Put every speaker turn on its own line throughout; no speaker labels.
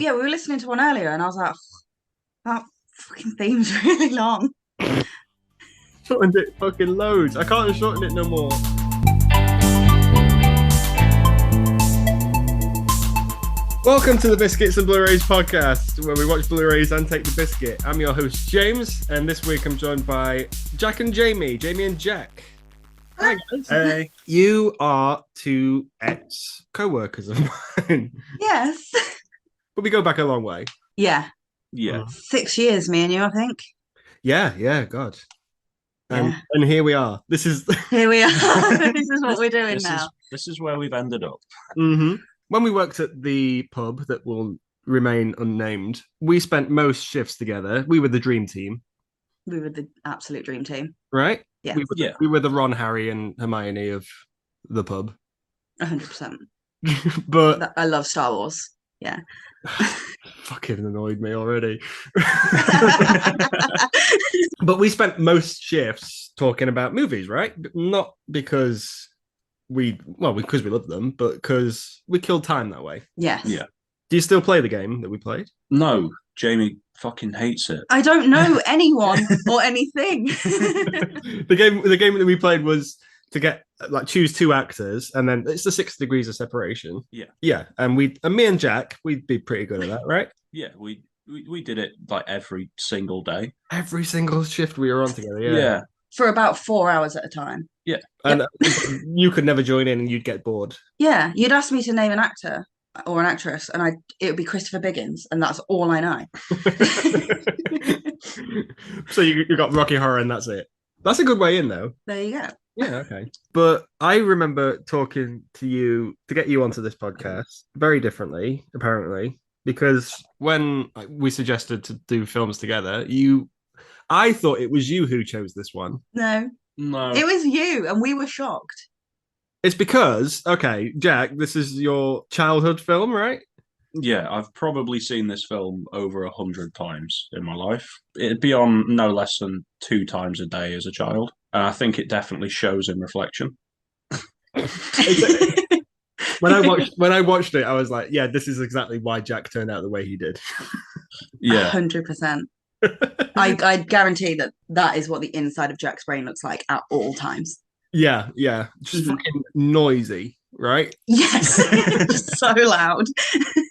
yeah, we were listening to one earlier, and I was like, that fucking theme's really long.
Shortened it fucking loads. I can't shorten it no more. Welcome to the Biscuits and Blurays podcast, where we watch Blu-rays and take the biscuit. I'm your host, James, and this week I'm joined by Jack and Jamie. Jamie and Jack. Hi, guys.
Hey.
You are two ex-co-workers of mine.
Yes.
But we go back a long way.
Yeah.
Yeah.
6 years, me and you, I think.
Yeah, God.
Yeah.
And here we are.
Here we are. This is what we're doing now.
This is where we've ended up.
Mm-hmm. When we worked at the pub that will remain unnamed, we spent most shifts together. We were the dream team.
We were the absolute dream team.
Right?
Yeah.
We were the Ron, Harry, and Hermione of the pub.
100%.
But
I love Star Wars. Yeah.
fucking annoyed me already. But we spent most shifts talking about movies, right? Not because because we love them, but because we killed time that way.
Yes.
Yeah.
Do you still play the game that we played?
No, Jamie fucking hates it.
I don't know anyone or anything.
The game that we played was to choose two actors, and then it's the 6 degrees of separation. Yeah, and me and Jack, we'd be pretty good at that, right?
Yeah, we did it like every single day.
Every single shift we were on together.
Yeah.
For about 4 hours at a time.
Yeah.
And you could never join in, and you'd get bored.
Yeah, you'd ask me to name an actor or an actress, and it would be Christopher Biggins, and that's all I know.
So you got Rocky Horror, and that's it. That's a good way in, though.
There you go.
Yeah, okay. But I remember talking to you to get you onto this podcast very differently, apparently, because when we suggested to do films together, I thought it was you who chose this one.
No,
No.
it was you, and we were shocked.
It's because, okay, Jack, this is your childhood film, right?
Yeah, I've probably seen this film over 100 times in my life. It'd be on no less than 2 times a day as a child. And I think it definitely shows in reflection.
When I watched it, I was like, yeah, this is exactly why Jack turned out the way he did.
Yeah.
100%. I guarantee that is what the inside of Jack's brain looks like at all times.
Yeah. Just fucking noisy, right?
Yes. Just so loud.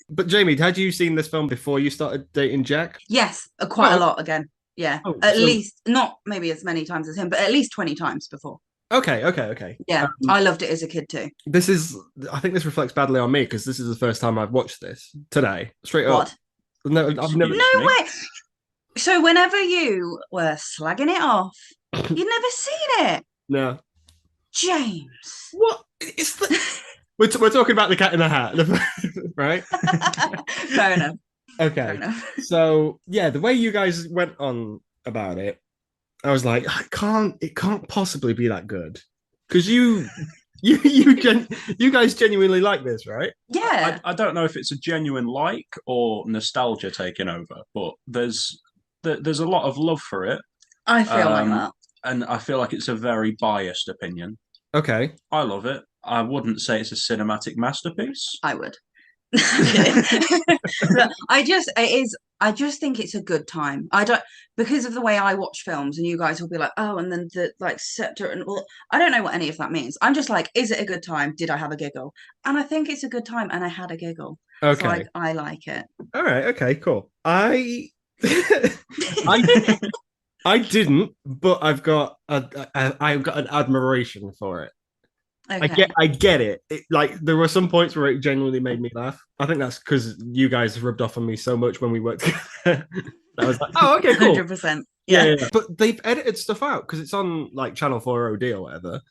But Jamie, had you seen this film before you started dating Jack?
Yes, quite a lot again. Yeah. At
so...
least, not maybe as many times as him, but at least 20 times before.
Okay.
Yeah, I loved it as a kid too.
I think this reflects badly on me because this is the first time I've watched this today. Straight up.
What?
No, I've never.
No way. So whenever you were slagging it off, you'd never seen it.
No.
James.
What? We're talking about the Cat in the Hat, right?
Fair enough.
Okay.
Fair enough.
So yeah, the way you guys went on about it, I was like, it can't possibly be that good. Because you guys genuinely like this, right?
Yeah.
I don't know if it's a genuine like or nostalgia taking over, but there's a lot of love for it.
I feel like that.
And I feel like it's a very biased opinion.
Okay.
I love it. I wouldn't say it's a cinematic masterpiece.
I would. I just think it's a good time. Because of the way I watch films, and you guys will be like, oh, and then the scepter and all. I don't know what any of that means. I'm just like, is it a good time? Did I have a giggle? And I think it's a good time, and I had a giggle.
Okay.
So I like it.
All right. Okay. Cool. I didn't, but I've got an admiration for it.
Okay.
I get it. Like there were some points where it genuinely made me laugh. I think that's because you guys rubbed off on me so much when we worked together. I was like, oh, okay, cool.
100%.
Yeah. But they've edited stuff out because it's on like Channel 4 OD or whatever.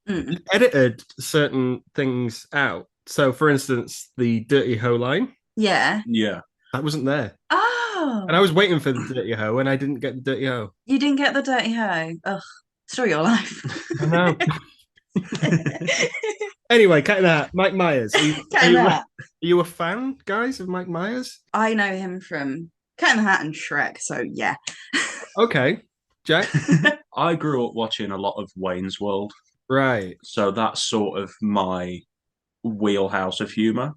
They've edited certain things out. So, for instance, the Dirty Ho line.
Yeah.
That wasn't there.
Oh.
And I was waiting for the Dirty Ho, and I didn't get the Dirty Ho.
You didn't get the Dirty Ho. Ugh. Story of your life.
I know. Anyway, Cat in the Hat, Mike Myers. Are you a fan, guys, of Mike Myers?
I know him from Cat in the Hat and Shrek, so yeah.
Okay. Jack?
I grew up watching a lot of Wayne's World.
Right.
So that's sort of my wheelhouse of humour.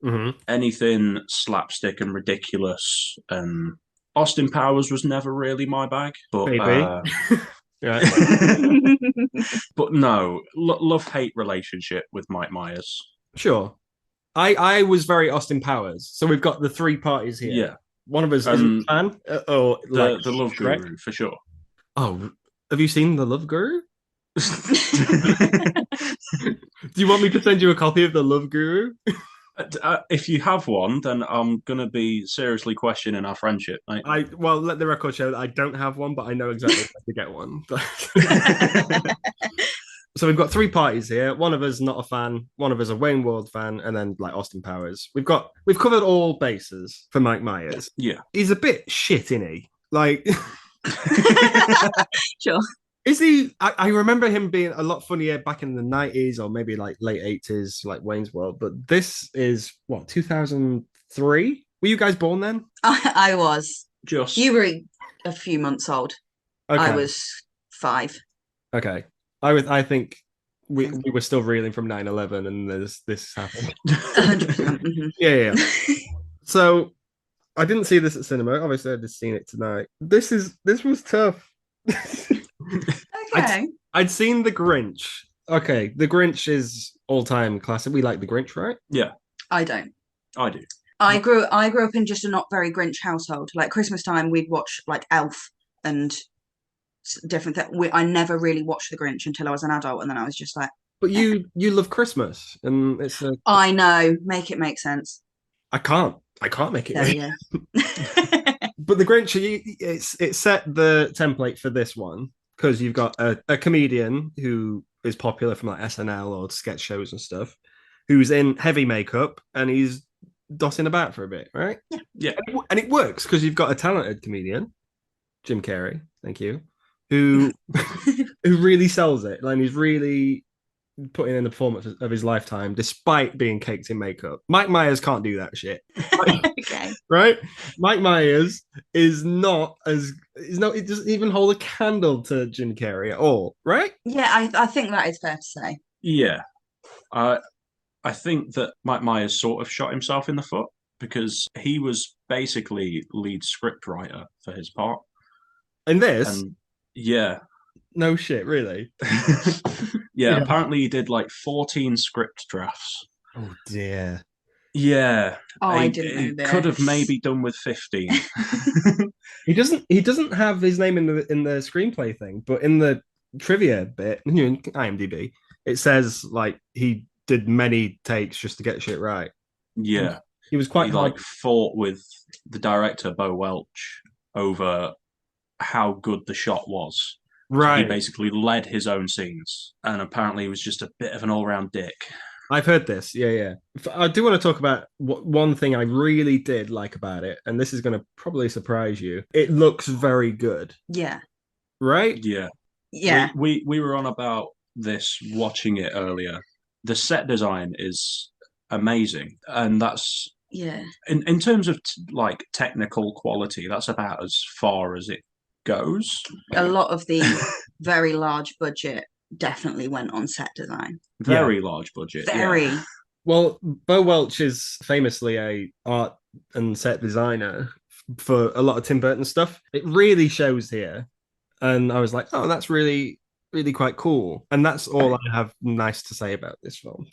Mm-hmm.
Anything slapstick and ridiculous. Austin Powers was never really my bag, but
Maybe. Right.
but no, love-hate relationship with Mike Myers.
Sure. I was very Austin Powers. So we've got the three parties here.
Yeah,
One of us isn't a fan, or like
the Love
Shrek.
Guru for sure.
Oh, have you seen The Love Guru? Do you want me to send you a copy of The Love Guru?
If you have one, then I'm gonna be seriously questioning our friendship, mate.
Well, let the record show that I don't have one, but I know exactly how to get one. So we've got three parties here. One of us not a fan, one of us a Wayne World fan, and then like Austin Powers. We've covered all bases for Mike Myers.
Yeah,
he's a bit shit, isn't he? Like,
Sure.
is he? I remember him being a lot funnier back in the 90s or maybe like late 80s, like Wayne's World. But this is what, 2003? Were you guys born then?
I was.
just
You were a few months old.
Okay.
I was 5.
Okay. I think we were still reeling from 9/11 and this happened.
100%. Mhm.
Yeah. So I didn't see this at cinema. Obviously, I'd just seen it tonight. This was tough.
Okay.
I'd seen The Grinch. Okay, The Grinch is all-time classic. We like The Grinch, right?
yeah,
I don't.
I do.
I grew up in just a not very Grinch household. Like Christmas time, we'd watch like Elf and different things. I never really watched The Grinch until I was an adult, and then I was just like,
But you love Christmas, and it's a.
I know, make it make sense.
I can't make it.
There
Make.
you go.
But The Grinch, it set the template for this one because you've got a comedian who is popular from like SNL or sketch shows and stuff, who's in heavy makeup and he's dotting about for a bit, right?
Yeah.
And it works because you've got a talented comedian, Jim Carrey, thank you, who really sells it. Like he's really putting in the performance of his lifetime despite being caked in makeup. Mike Myers can't do that shit.
Okay.
Right? Mike Myers is not it doesn't even hold a candle to Jim Carrey at all, right?
Yeah, I think that is fair to say.
Yeah, I think that Mike Myers sort of shot himself in the foot because he was basically lead script writer for his part.
And this,
And yeah,
no shit, really.
yeah, apparently he did like 14 script drafts.
Oh dear.
Yeah.
Oh, I didn't know this.
Could have maybe done with 15.
He doesn't have his name in the screenplay thing, but in the trivia bit, in IMDb, it says like he did many takes just to get shit right.
Yeah.
He was quite hard.
Like fought with the director Bo Welch over how good the shot was.
Right.
So he basically led his own scenes, and apparently he was just a bit of an all-round dick.
I've heard this. Yeah. I do want to talk about one thing I really did like about it, and this is going to probably surprise you. It looks very good.
Yeah.
Right?
Yeah.
Yeah.
We were on about this watching it earlier. The set design is amazing, and that's in terms of like technical quality, that's about as far as it goes.
A lot of the very large budget definitely went on set design.
Very large budget.
Very.
Yeah.
Well, Bo Welch is famously a art and set designer for a lot of Tim Burton stuff. It really shows here. And I was like, oh, that's really, really quite cool. And that's all I have nice to say about this film.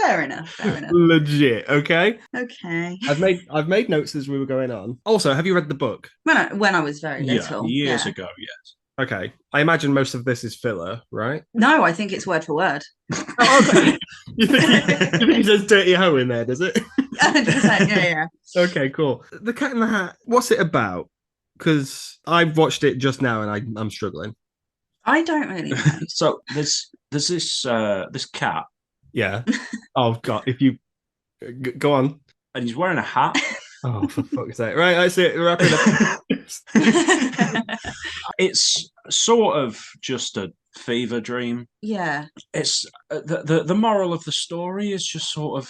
Fair enough.
Legit, okay?
Okay.
I've made notes as we were going on. Also, have you read the book?
When I was very little.
Years ago, yes.
Okay. I imagine most of this is filler, right?
No, I think it's word for word.
Okay. You think he says dirty hoe in there, does it?
100%, yeah.
Okay, cool. The Cat in the Hat, what's it about? Because I've watched it just now and I'm struggling.
I don't really know.
So there's this cat.
Yeah. Oh God, if you go on.
And he's wearing a hat.
Oh, for fuck's sake! Right, that's it. Wrap it up.
It's sort of just a fever dream.
Yeah.
It's the moral of the story is just sort of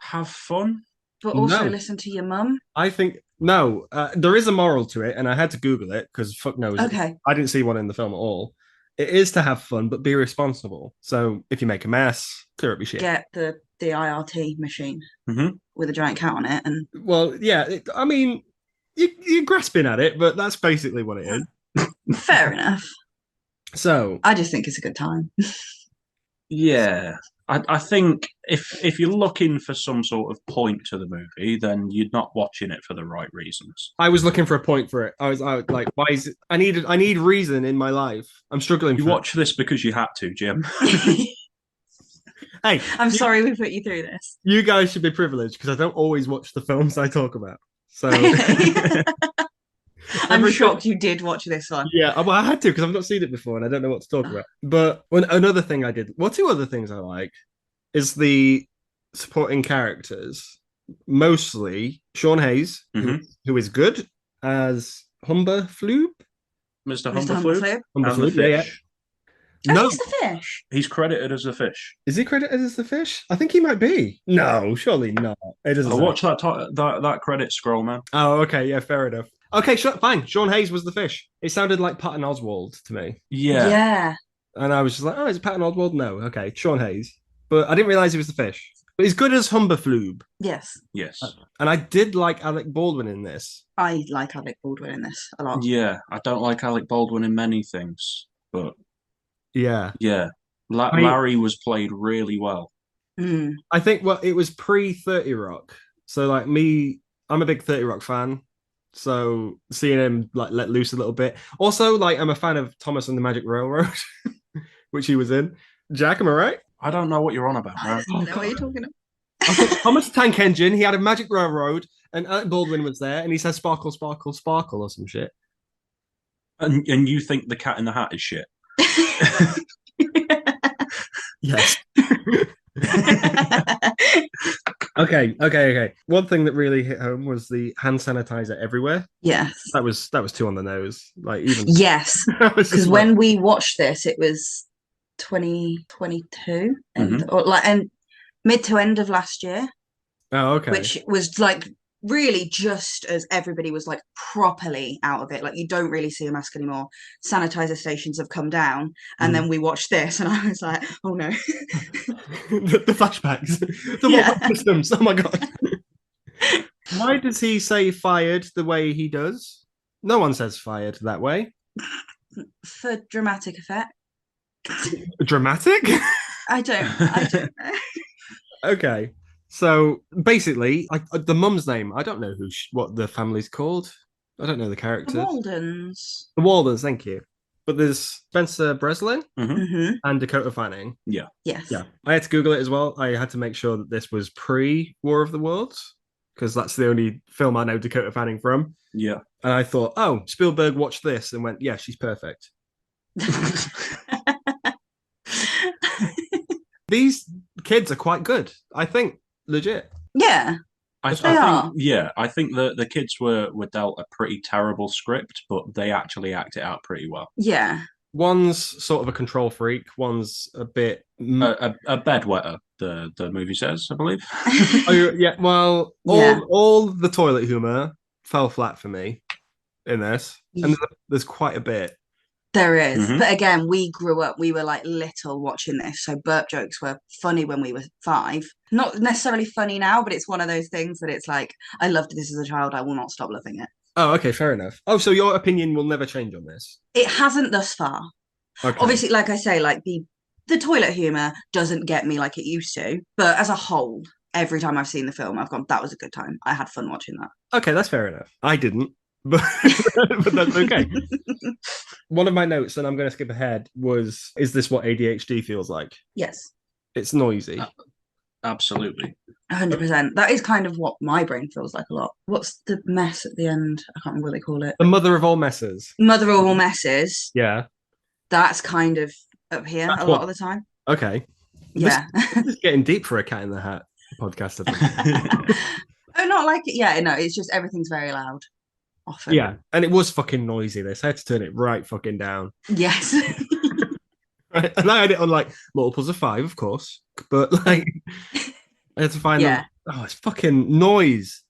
have fun,
but also listen to your mum.
I think no, there is a moral to it, and I had to Google it because fuck knows.
Okay.
I didn't see one in the film at all. It is to have fun, but be responsible. So if you make a mess, clear up your shit.
Get the IRT machine
Mm-hmm.
with a giant cat on it, and
Well, yeah, I mean, you're grasping at it, but that's basically what it is.
fair enough.
So
I just think it's a good time.
Yeah. I think if you're looking for some sort of point to the movie, then you're not watching it for the right reasons.
I was looking for a point for it. I was like, why is it? I need reason in my life. I'm struggling.
You watch this because you had to, Jim.
Hey,
I'm sorry we put you through this.
you guys should be privileged because I don't always watch the films I talk about. So
I'm shocked you did watch this one.
yeah, well, I had to because I've not seen it before and I don't know what to talk about. But another thing I did, well, two other things I like is the supporting characters. Mostly Sean Hayes, who is good as Humber Floob.
Mr.
Mr.
Humberflube
Humber
and the
Floob, yeah.
fish.
Oh,
No,
he's the fish.
He's credited as the fish.
is he credited as the fish? I think he might be. No, surely not. It doesn't.
I
say.
watch that credit scroll, man.
Oh, okay, yeah, fair enough. Okay, fine. Sean Hayes was the fish. It sounded like Patton Oswalt to me,
Yeah.
Yeah.
and I was just like, oh, is it Patton Oswalt? No, okay, Sean Hayes. But I didn't realize he was the fish. But he's good as Humber Floob.
Yes.
Yes.
And I did like Alec Baldwin in this.
I like Alec Baldwin in this a lot.
Yeah. I don't like Alec Baldwin in many things, but
Yeah.
yeah, Larry was played really well.
Mm.
I think, well, it was pre 30 Rock. So, like, I'm a big 30 Rock fan. So, seeing him, like, let loose a little bit. Also, like, I'm a fan of Thomas and the Magic Railroad, which he was in. Jack, am I right?
I don't know what you're on about, man.
I know what you're talking about.
Thomas Tank Engine, he had a Magic Railroad, and Alec Baldwin was there, and he says sparkle, sparkle, sparkle, or some shit.
And you think the Cat in the Hat is shit?
Yes. Okay. One thing that really hit home was the hand sanitizer everywhere.
Yes.
That was two on the nose. Like even
Yes.
because
Because when we watched this, it was 2022 and mid to end of last year.
Oh, okay.
Which was like really just as everybody was like properly out of it. Like you don't really see a mask anymore. Sanitizer stations have come down, and then we watched this, and I was like, oh no.
the flashbacks, the systems. Oh my god. Why does he say fired the way he does? No one says fired that way.
For dramatic effect.
Dramatic?
I don't know.
Okay. So basically, the mum's name, I don't know what the family's called. I don't know the characters.
The Waldens.
The Waldens, thank you. But there's Spencer Breslin
Mm-hmm.
and Dakota Fanning.
Yeah.
Yes.
Yeah. I had to Google it as well. I had to make sure that this was pre-War of the Worlds, because that's the only film I know Dakota Fanning from.
Yeah.
And I thought, oh, Spielberg watched this and went, yeah, she's perfect. These kids are quite good, I think. Legit.
Yeah.
I think the kids were dealt a pretty terrible script, but they actually act it out pretty well.
Yeah.
One's sort of a control freak. One's a bit
a bedwetter. The movie says, I believe.
Oh yeah. Well, all the toilet humor fell flat for me in this, and there's quite a bit.
There is. But again, we grew up, we were like little watching this. So burp jokes were funny when we were 5. Not necessarily funny now, but it's one of those things that it's like, I loved this as a child. I will not stop loving it.
Oh, okay, fair enough. Oh, so your opinion will never change on this?
It hasn't thus far.
Okay.
Obviously, like I say, like the toilet humour doesn't get me like it used to. But as a whole, every time I've seen the film, I've gone, that was a good time. I had fun watching that.
Okay, that's fair enough. I didn't. But that's okay. One of my notes, and I'm going to skip ahead, was, is this what ADHD feels like?
Yes.
It's noisy.
Absolutely.
100%. That is kind of what my brain feels like a lot. What's the mess at the end? I can't remember what they call it.
The mother of all messes.
Mother of all messes.
Yeah.
That's kind of up here a lot of the time.
Okay.
Yeah.
This is getting deep for a Cat in the Hat podcast, I think.
Oh, not like it. Yeah, no, it's just everything's very loud. Often.
Yeah, and it was fucking noisy. This I had to turn it right fucking down.
Yes.
Right? And I had it on like multiples of 5, of course, but like I had to find them. Oh, it's fucking noise.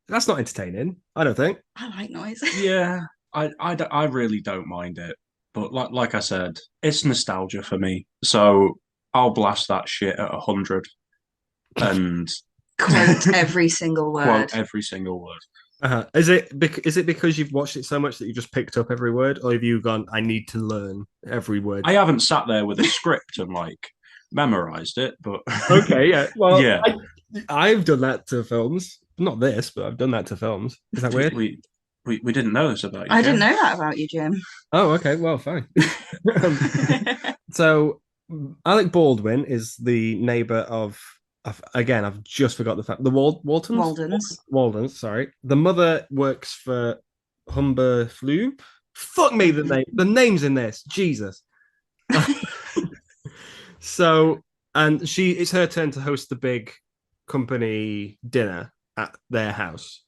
That's not entertaining. I don't think.
I like noise.
Yeah, I really don't mind it. But like I said, it's nostalgia for me. So I'll blast that shit at 100 and
Quote every single
quote
word.
every single word.
Is it because you've watched it so much that you just picked up every word, or have you gone, I need to learn every word?
I haven't sat there with a script and like memorized it, but
Okay, yeah. Well,
yeah,
I've done that to films. Not this, but I've done that to films. Is that weird?
we didn't know this about you,
I didn't
Jim.
know that about you, Jim.
Oh, okay. Well, fine. So Alec Baldwin is the neighbor of again, I've just forgot the fact. The Waltons?
Walden's.
Waldens, sorry. The mother works for Humber Flube. Fuck me, the names in this. Jesus. So, and it's her turn to host the big company dinner at their house.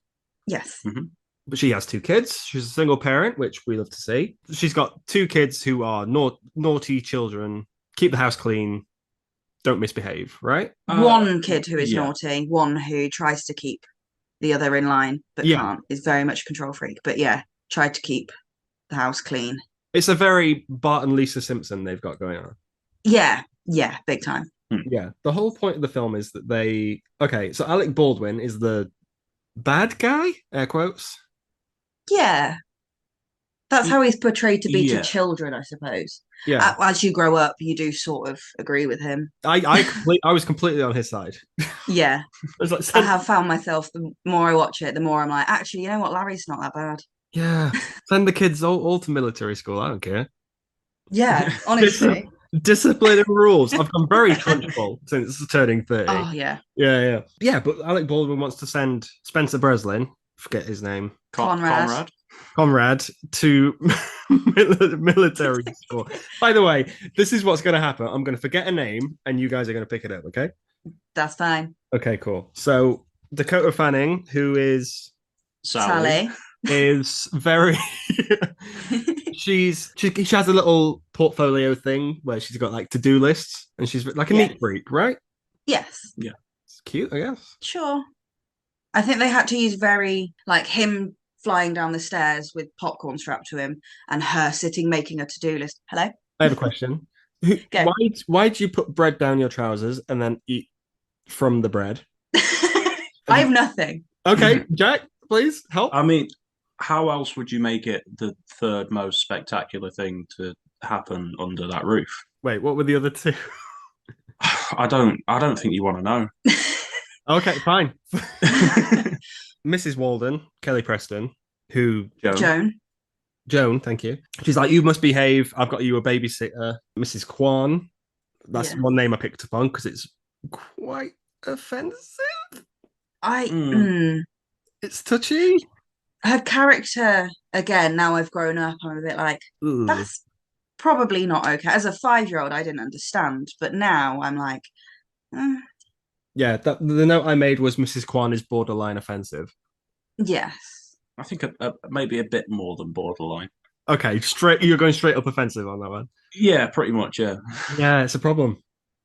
Yes.
Mm-hmm.
But she has two kids. She's a single parent, which we love to see. She's got two kids who are naughty children, keep the house clean, don't misbehave, right?
One kid who is
yeah.
naughty, one who tries to keep the other in line but
Yeah.
can't, is very much a control freak. But yeah, tried to keep the house clean.
It's a very Bart and Lisa Simpson they've got going on.
Yeah, big time.
Yeah. The whole point of the film is that so Alec Baldwin is the bad guy, air quotes.
Yeah. That's how he's portrayed to be
Yeah.
to children, I suppose.
Yeah.
As you grow up, you do sort of agree with him.
I was completely on his side.
Yeah.
Like,
I have found myself, the more I watch it, the more I'm like, actually, you know what? Larry's not that bad.
yeah. Send the kids all to military school. I don't care.
Yeah, honestly.
Discipline and rules. I've gone very trunchbull since turning 30.
Oh, yeah.
Yeah, but Alec Baldwin wants to send Spencer Breslin, forget his name, Conrad to military school. By the way, this is what's going to happen. I'm going to forget a name, and you guys are going to pick it up, okay?
That's fine.
Okay, cool. So Dakota Fanning, who is
Sally.
is very she has a little portfolio thing where she's got like to-do lists, and she's like a neat freak, right?
Yes.
Yeah.
It's cute, I guess.
Sure. I think they had to use very, like, him flying down the stairs with popcorn strapped to him and her sitting making a to-do list. Hello?
I have a question. Why do you put bread down your trousers and then eat from the bread?
I have nothing.
Okay, Jack, please help.
I mean, how else would you make it the third most spectacular thing to happen under that roof?
Wait, what were the other two?
I don't think you want to know.
Okay, fine. Mrs. Walden, Kelly Preston, who Joan, thank you. She's like, you must behave. I've got you a babysitter. Mrs. Kwan. That's one name I picked up on because it's quite offensive. It's touchy.
Her character, again, now I've grown up, I'm a bit like, that's probably not okay. As a 5-year-old, I didn't understand, but now I'm like,
Yeah, the note I made was Mrs. Kwan is borderline offensive.
Yes.
I think maybe a bit more than borderline.
Okay, you're going straight up offensive on that one.
Yeah, pretty much, yeah.
Yeah, it's a problem.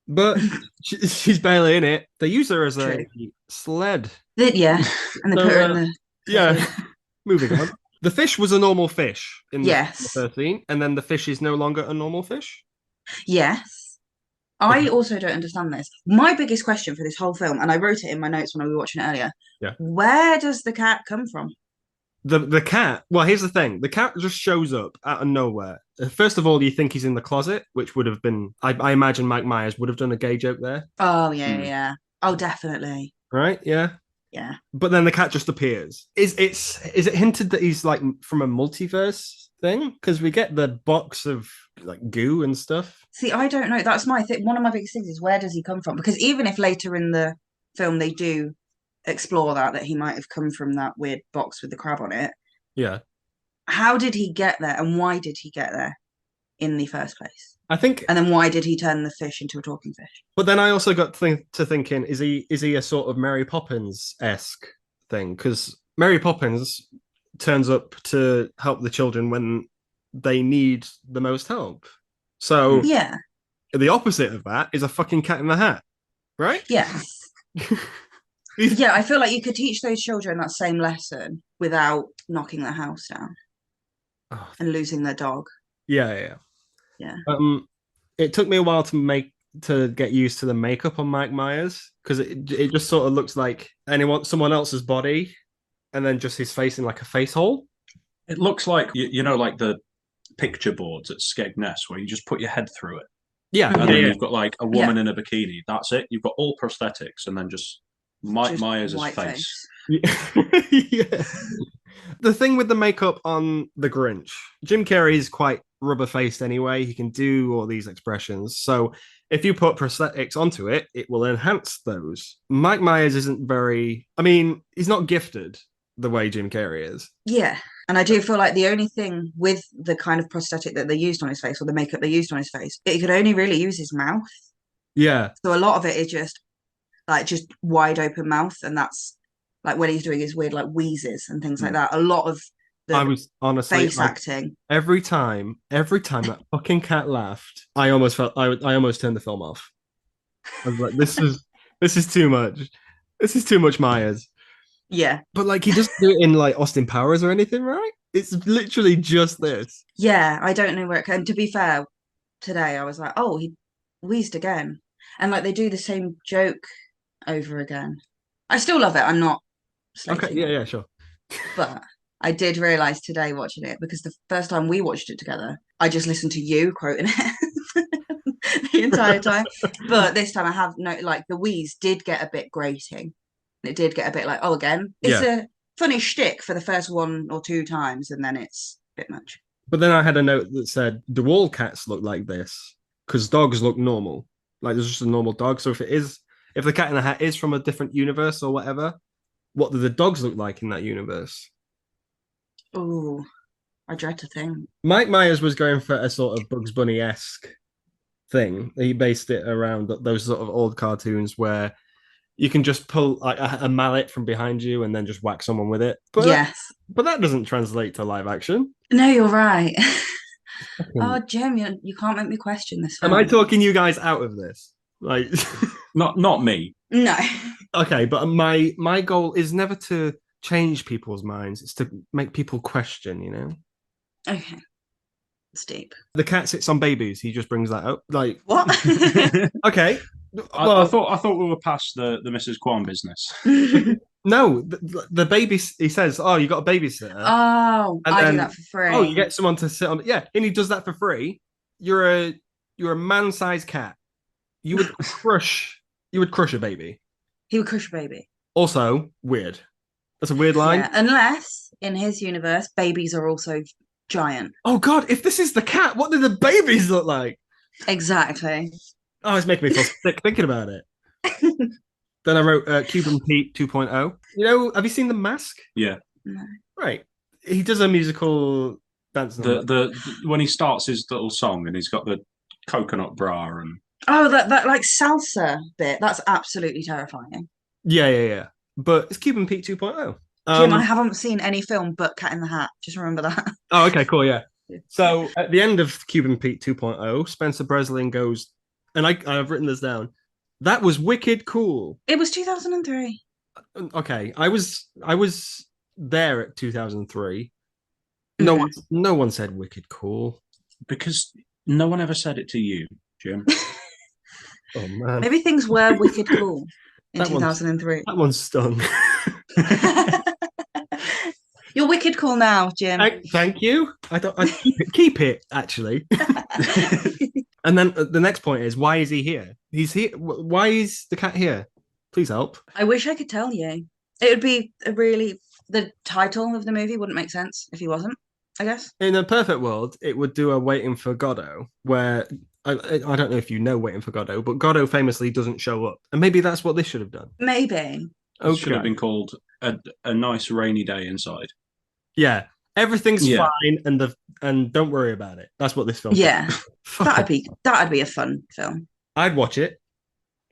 But she's barely in it. They use her as a sled.
Yeah, and they put her in the...
Yeah, moving on. The fish was a normal fish in the first scene, and then the fish is no longer a normal fish?
Yes. I also don't understand this. My biggest question for this whole film, and I wrote it in my notes when I was watching it earlier, where does the cat come from?
The cat, well, here's the thing. The cat just shows up out of nowhere. First of all, you think he's in the closet, which would have been, I imagine Mike Myers would have done a gay joke there.
Oh, yeah. Oh, definitely.
Right, yeah.
Yeah.
But then the cat just appears. Is it hinted that he's like from a multiverse thing? Because we get the box of like goo and stuff.
See, I don't know. That's my thing. One of my biggest things is, where does he come from? Because even if later in the film they do explore that he might have come from that weird box with the crab on it.
Yeah.
How did he get there, and why did he get there in the first place?
I think,
and then why did he turn the fish into a talking fish?
But then I also got to thinking, is he a sort of Mary Poppins-esque thing? Because Mary Poppins turns up to help the children when they need the most help. So the opposite of that is a fucking Cat in the Hat, right?
Yes. Yeah, I feel like you could teach those children that same lesson without knocking their house down and losing their dog.
Yeah.
Yeah.
It took me a while to get used to the makeup on Mike Myers because it just sort of looks like someone else's body, and then just his face in like a face hole.
It looks like like the picture boards at Skegness where you just put your head through it,
Yeah,
and
yeah,
then
yeah.
you've got like a woman in a bikini. That's it. You've got all prosthetics, and then just Mike
Just
Myers'
white
face.
Yeah. The thing with the makeup on The Grinch, Jim Carrey is quite rubber faced anyway. He can do all these expressions. So if you put prosthetics onto it, it will enhance those. Mike Myers isn't very, I mean, he's not gifted the way Jim Carrey is.
Yeah. And I do feel like the only thing with the kind of prosthetic that they used on his face or the makeup they used on his face, it could only really use his mouth.
Yeah.
So a lot of it is just wide open mouth. And that's like when he's doing his weird like wheezes and things like that. A lot of
I
the
was honestly
face acting.
every time that fucking cat laughed, I almost I almost turned the film off. I was like, this is too much. This is too much Myers.
Yeah.
But like he doesn't do it in like Austin Powers or anything, right? It's literally just this.
Yeah. I don't know where it can. To be fair, today I was like, oh, he wheezed again. And like they do the same joke over again. I still love it. I'm not
Okay,
slating
yeah,
it.
yeah, sure.
But I did realize today watching it because the first time we watched it together, I just listened to you quoting it the entire time. But this time I have no like the wheeze did get a bit grating. It did get a bit like, oh, again. It's
Yeah.
a funny shtick for the first one or two times, and then it's a bit much.
But then I had a note that said, do all cats look like this? Because dogs look normal. Like there's just a normal dog. So if the cat in the hat is from a different universe or whatever, what do the dogs look like in that universe?
Oh, I dread to think.
Mike Myers was going for a sort of Bugs Bunny-esque thing. He based it around those sort of old cartoons where you can just pull like a mallet from behind you and then just whack someone with it.
Yes.
But that doesn't translate to live action.
No, you're right. Oh, Jim, you can't make me question this
Am I
film.
talking you guys out of this? Like,
Not me.
No.
okay, but my goal is never to change people's minds. It's to make people question. You know.
Okay. It's deep.
The cat sits on babies. He just brings that up. Like
What?
okay.
I thought we were past the Mrs. Kwan business.
No, the baby. He says, "Oh, you got a babysitter."
Oh,
and
I
then,
do that for free.
Oh, you get someone to sit on. Yeah, and he does that for free. You're a man-sized cat. You would crush. You would crush a baby.
He would crush a baby.
Also, weird. That's a weird line.
Yeah, unless in his universe, babies are also giant.
Oh God! If this is the cat, what do the babies look like?
Exactly.
Oh, it's making me feel sick thinking about it. Then I wrote Cuban Pete 2.0. You know, have you seen The Mask?
Yeah.
No.
Right. He does a musical dance number.
When he starts his little song and he's got the coconut bra and
Oh, that like salsa bit. That's absolutely terrifying.
Yeah. But it's Cuban Pete 2.0.
Jim, I haven't seen any film but Cat in the Hat. Just remember that.
Oh, okay, cool, yeah. So at the end of Cuban Pete 2.0, Spencer Breslin goes, and I've written this down. That was wicked cool.
It was 2003.
Okay, I was there at 2003. No one said wicked cool
because no one ever said it to you, Jim.
Oh man,
maybe things were wicked cool in 2003.
That one's stung.
You're wicked cool now, Jim.
Thank you. I thought I'd keep it actually. And then the next point is, why is he here? He's here. Why is the cat here? Please help.
I wish I could tell you. It would be the title of the movie wouldn't make sense if he wasn't, I guess.
In a perfect world, it would do a Waiting for Godot, where I don't know if you know Waiting for Godot, but Godot famously doesn't show up. And maybe that's what this should have done.
Maybe.
Okay. It should have been called a nice rainy day inside.
Yeah. Everything's fine and don't worry about it. That's what this film.
Yeah. that'd be a fun film.
I'd watch it.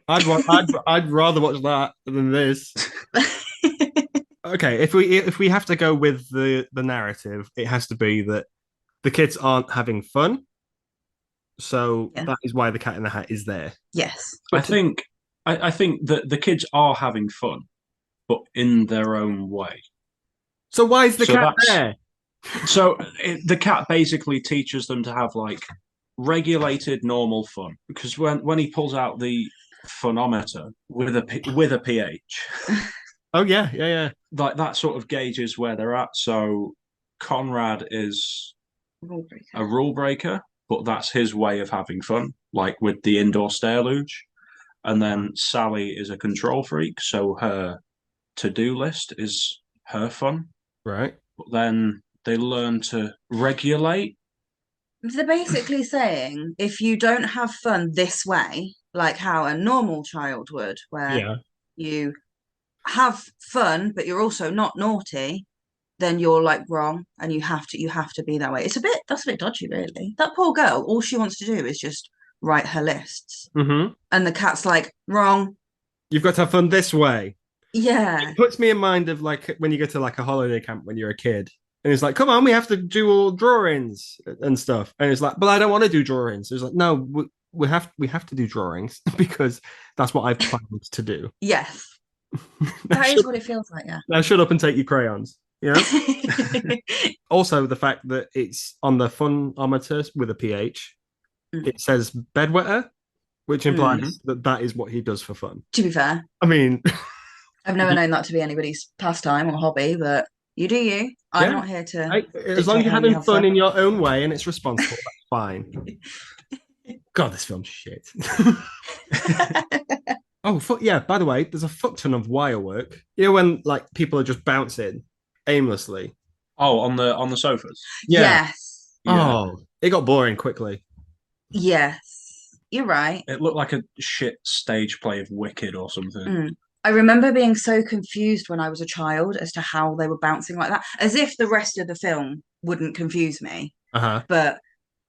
I'd rather watch that than this. Okay, if we have to go with the narrative, it has to be that the kids aren't having fun. So that is why the Cat in the Hat is there.
Yes.
I think that the kids are having fun, but in their own way.
So why is the cat there?
So the cat basically teaches them to have like regulated normal fun because when he pulls out the phonometer with a pH,
Oh yeah, yeah, yeah.
like that sort of gauges where they're at. So Conrad is
Rule breaker.
a rule breaker, but that's his way of having fun, like with the indoor stair luge. And then Sally is a control freak, so her to-do list is her fun.
Right.
But then they learn to regulate.
They're basically saying if you don't have fun this way, like how a normal child would, where
Yeah.
you have fun, but you're also not naughty, then you're like wrong and you have to be that way. That's a bit dodgy, really. That poor girl, all she wants to do is just write her lists.
Mm-hmm.
And the cat's like, wrong.
You've got to have fun this way.
Yeah.
It puts me in mind of like when you go to like a holiday camp when you're a kid. And it's like, come on, we have to do all drawings and stuff. And it's like, but I don't want to do drawings. It's like, no, we have to do drawings because that's what I've planned to do.
Yes.
Now
That is what it feels like, yeah.
Now shut up and take your crayons. You know? Also, the fact that it's on the funometer with a pH, it says bedwetter, which implies that is what he does for fun.
To be fair,
I mean,
I've never known that to be anybody's pastime or hobby, but you do you. I'm not here to.
As long as you're having
have
fun in your own way and it's responsible, that's fine. God, this film's shit. Oh, yeah. By the way, there's a fuck ton of wire work. You know when like people are just bouncing aimlessly.
Oh, on the sofas.
Yeah.
Yes.
Yeah.
Oh, it got boring quickly.
Yes. You're right.
It looked like a shit stage play of Wicked or something.
I remember being so confused when I was a child as to how they were bouncing like that, as if the rest of the film wouldn't confuse me. But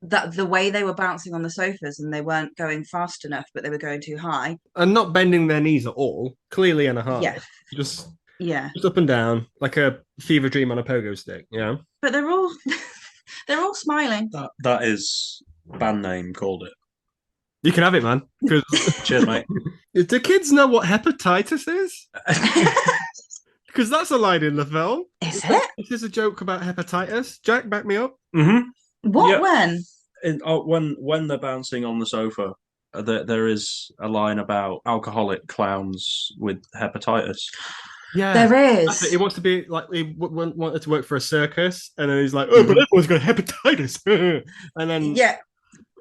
that the way they were bouncing on the sofas and they weren't going fast enough, but they were going too high.
And not bending their knees at all, clearly in a heart.
Yeah.
Just
Just
up and down, like a fever dream on a pogo stick, you know?
But they're all smiling.
That is band name called it.
You can have it, man.
Cheers, mate.
Do kids know what hepatitis is? Because that's a line in the film.
Is it?
Is this a joke about hepatitis? Jack, back me up.
Mm-hmm.
What? When?
When they're bouncing on the sofa, there is a line about alcoholic clowns with hepatitis.
Yeah,
there is.
He wants to be like he wanted to work for a circus, and then he's like, "Oh, but everyone's got hepatitis." And then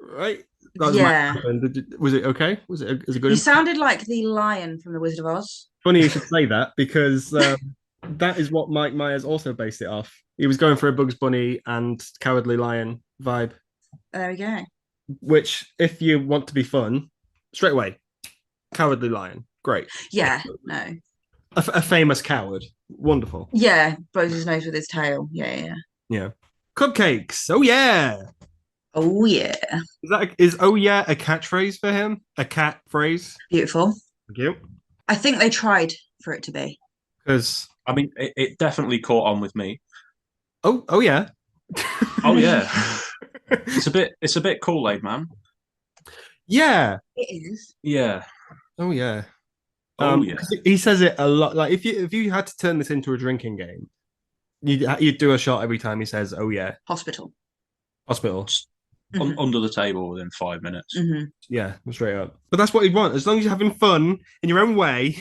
right. That was was it okay? Was it good?
You sounded like the lion from The Wizard of Oz.
Funny you should say that because that is what Mike Myers also based it off. He was going for a Bugs Bunny and Cowardly Lion vibe.
There we go.
Which, if you want to be fun, straight away, Cowardly Lion, great.
Yeah, no.
A famous coward, wonderful.
Yeah, blows his nose with his tail. Yeah.
Cupcakes, oh yeah.
Oh yeah.
Is oh yeah a catchphrase for him? A cat phrase?
Beautiful.
Thank you.
I think they tried for it to be.
Because
I mean, it definitely caught on with me.
Oh yeah.
Oh yeah. It's a bit Kool-Aid, man.
Yeah.
It is.
Yeah.
Oh yeah.
Oh yeah.
He says it a lot. Like if you had to turn this into a drinking game, you'd do a shot every time he says oh yeah.
Hospital.
Under the table within 5 minutes.
Mm-hmm.
Yeah, straight up. But that's what he'd want. As long as you're having fun in your own way.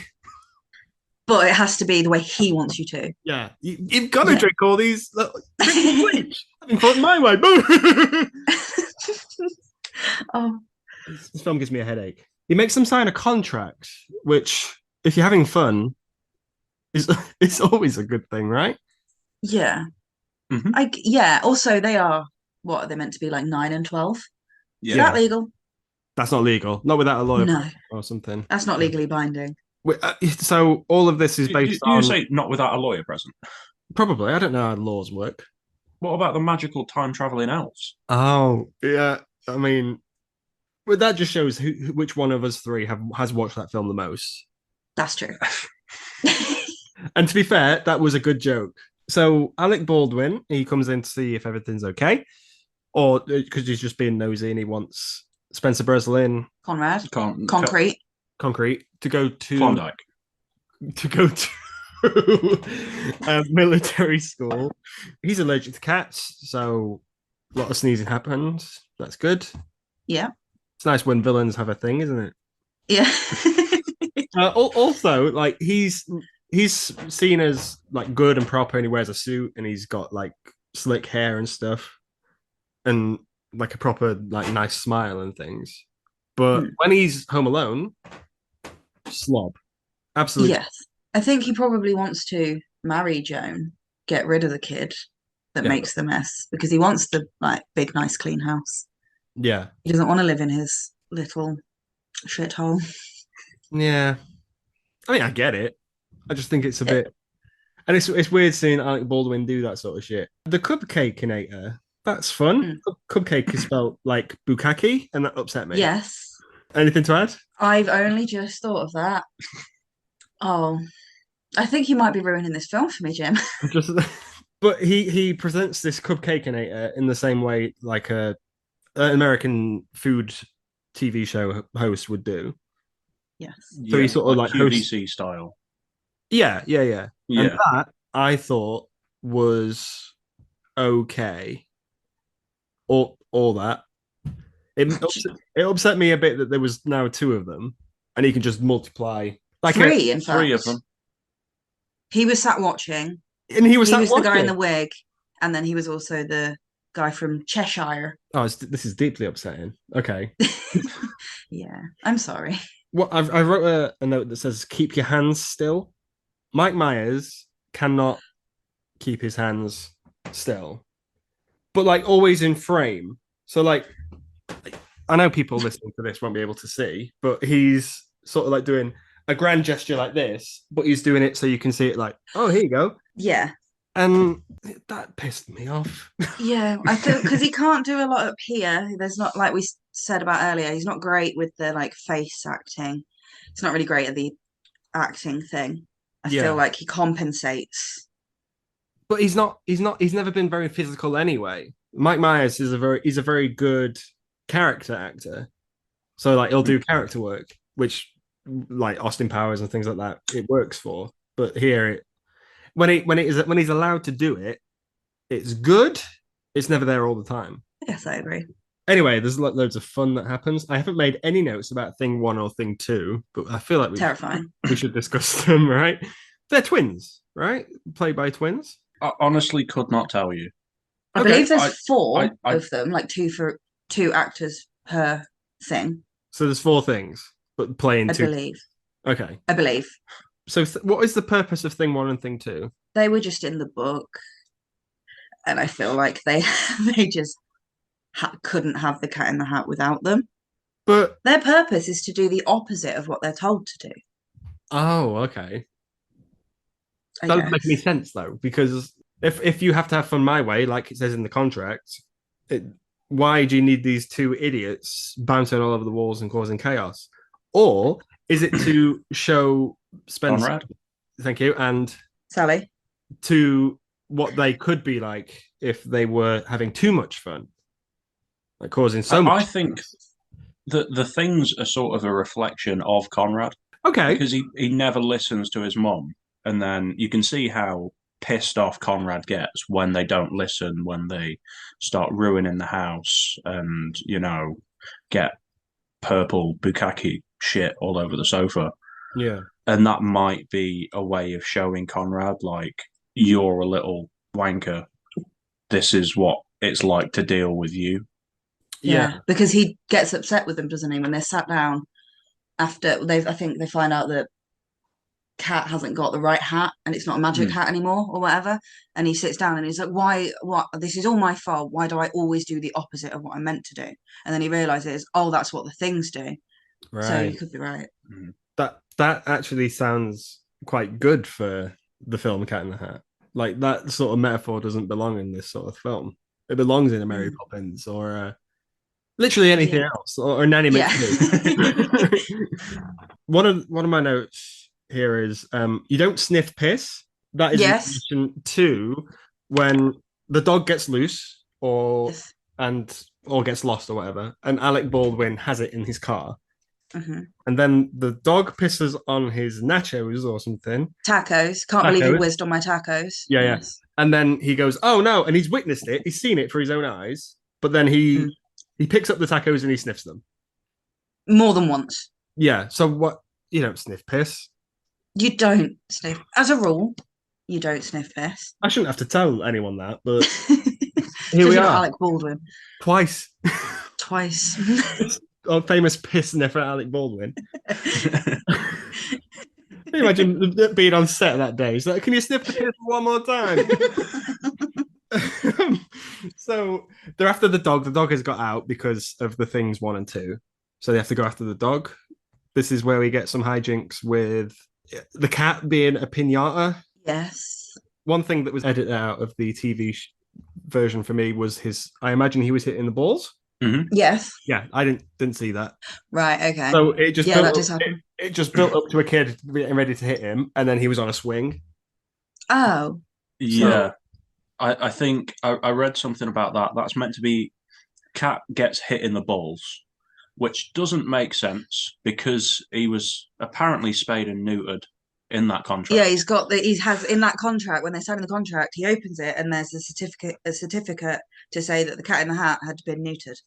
But it has to be the way he wants you to.
Yeah. You've got to drink all these. Having fun my way.
Oh.
This film gives me a headache. He makes them sign a contract, which, if you're having fun, it's always a good thing, right?
Yeah.
Mm-hmm.
Also, they are, what are they meant to be, like 9 and 12?
Yeah.
Is that legal?
That's not legal. Not without a lawyer
No.
or something.
That's not legally binding.
So all of this is based on...
You say not without a lawyer present?
Probably. I don't know how laws work.
What about the magical time-traveling elves?
Oh, yeah. I mean, well, that just shows which one of us three has watched that film the most.
That's true.
And to be fair, that was a good joke. So Alec Baldwin, he comes in to see if everything's okay, or because he's just being nosy and he wants Spencer Breslin,
Conrad, Concrete
to go to
Klondike,
to go to military school. He's allergic to cats, so a lot of sneezing happens. That's good.
Yeah.
It's nice when villains have a thing, isn't it?
Yeah.
Also, like he's seen as like good and proper, and he wears a suit, and he's got like slick hair and stuff, and like a proper like nice smile and things. But when he's home alone, slob, absolute.
Yes. I think he probably wants to marry Joan, get rid of the kid that
Yeah.
makes the mess because he wants the like big, nice, clean house.
Yeah.
He doesn't want to live in his little shithole.
Yeah. I mean, I get it. I just think it's a bit, and it's weird seeing Alec Baldwin do that sort of shit. The Cupcakeinator, that's fun. Cupcake is spelled like bukkake, and that upset me.
Yes.
Anything to add?
I've only just thought of that. Oh, I think you might be ruining this film for me, Jim.
Just, but he presents this Cupcakeinator in the same way like an American food TV show host would do.
Yes.
So he sort of like
QVC
hosts...
style.
Yeah.
Yeah.
And that I thought was okay. All that. It upset me a bit that there was now two of them, and he can just multiply like
three, in fact.
Three of them.
He was sat watching,
and he was
the guy in the wig, and then he was also the guy from Cheshire.
Oh, this is deeply upsetting. Okay.
Yeah, I'm sorry.
Well, I wrote a note that says "keep your hands still." Mike Myers cannot keep his hands still, but like always in frame. So like, I know people listening to this won't be able to see, but he's sort of like doing a grand gesture like this, but he's doing it so you can see it like, oh, here you go.
Yeah.
And that pissed me off.
Yeah, I feel because he can't do a lot up here. There's not, like we said about earlier, he's not great with the like face acting. He's not really great at the acting thing. I feel like he compensates.
But he's never been very physical anyway. Mike Myers is a very good character actor. So like he'll do character work, which like Austin Powers and things like that, it works for. But here when he's allowed to do it, it's good. It's never there all the time.
Yes, I agree.
Anyway, there's loads of fun that happens. I haven't made any notes about thing one or thing two, but I feel like we should discuss them, right? They're twins, right? Played by twins.
I honestly could not tell you.
I believe there's four of them, like two actors per thing.
So there's four things, but playing two.
I believe.
Okay.
I believe.
So what is the purpose of thing one and thing two?
They were just in the book, and I feel like they just couldn't have the Cat in the Hat without them.
But
their purpose is to do the opposite of what they're told to do.
Oh, okay. That doesn't make any sense though, because if you have to have fun my way, like it says in the contract, why do you need these two idiots bouncing all over the walls and causing chaos? Or is it to show Spencer,
Conrad,
thank you, and
Sally,
to what they could be like if they were having too much fun, like causing so much?
I think that the things are sort of a reflection of Conrad.
Okay.
Because he never listens to his mom. And then you can see how pissed off Conrad gets when they don't listen, when they start ruining the house and, get purple bukkake shit all over the sofa.
Yeah.
And that might be a way of showing Conrad, like, you're a little wanker. This is what it's like to deal with you.
Yeah. Because he gets upset with them, doesn't he, when they're sat down after I think they find out that Cat hasn't got the right hat and it's not a magic hat anymore or whatever, and he sits down and he's like, what, this is all my fault, why do I always do the opposite of what I'm meant to do? And then he realizes, oh, that's what the things do. Right. So you could be right.
That actually sounds quite good for the film Cat in the Hat. Like that sort of metaphor doesn't belong in this sort of film. It belongs in a Mary Poppins or literally anything else, or Nanny McPhee. One of my notes here is you don't sniff piss. That is in addition to when the dog gets loose or gets lost or whatever, and Alec Baldwin has it in his car. And then the dog pisses on his nachos or something.
Tacos. Can't believe you whizzed on my tacos.
Yeah,
yes.
Yeah. And then he goes, "Oh no!" And he's witnessed it. He's seen it for his own eyes. But then he picks up the tacos and he sniffs them
more than once.
Yeah. So what? You don't sniff piss.
You don't sniff. As a rule, you don't sniff piss.
I shouldn't have to tell anyone that, but
here we are. Alec Baldwin.
Twice. Our famous piss sniffer, Alec Baldwin. Can you imagine being on set that day? He's like, "Can you sniff the piss one more time?" So they're after the dog. The dog has got out because of the things 1 and 2. So they have to go after the dog. This is where we get some hijinks with the cat being a piñata.
Yes.
One thing that was edited out of the TV version for me was I imagine he was hitting the balls.
Mm-hmm.
Yes.
Yeah, I didn't see that.
Right. Okay.
So it just
that just happened.
It just built up to a kid getting ready to hit him, and then he was on a swing.
Oh.
Yeah. I think I read something about that. That's meant to be cat gets hit in the balls, which doesn't make sense because he was apparently spayed and neutered in that contract.
Yeah, he has in that contract, when they sign the contract, he opens it and there's a certificate to say that the cat in the hat had been neutered.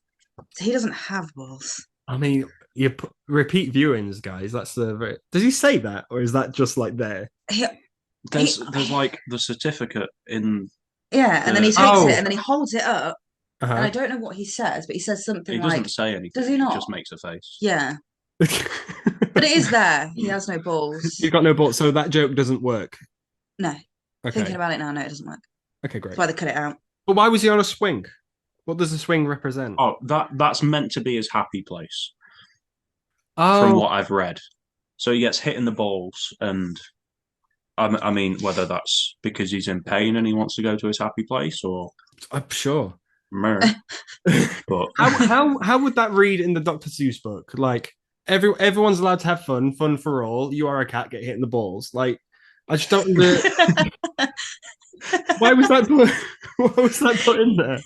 So he doesn't have balls.
I mean, you repeat viewings, guys. That's the. Does he say that, or is that just like there?
There's like the certificate in.
Yeah, and then he takes it and then he holds it up, and I don't know what he says, but he says something like.
He doesn't say anything.
Does he not?
He just makes a face.
Yeah. But it is there. He has no balls.
He's got no balls, so that joke doesn't work.
No.
Okay.
Thinking about it now, no, it doesn't work.
Okay, great.
That's why they cut it out.
But why was he on a swing? What does the swing represent?
Oh, that's meant to be his happy place.
Oh.
From what I've read. So he gets hit in the balls, and I mean, whether that's because he's in pain and he wants to go to his happy place, or
I'm sure.
But
how would that read in the Dr. Seuss book? Like everyone's allowed to have fun for all. You are a cat, get hit in the balls. Like I just don't. Why was that put in there?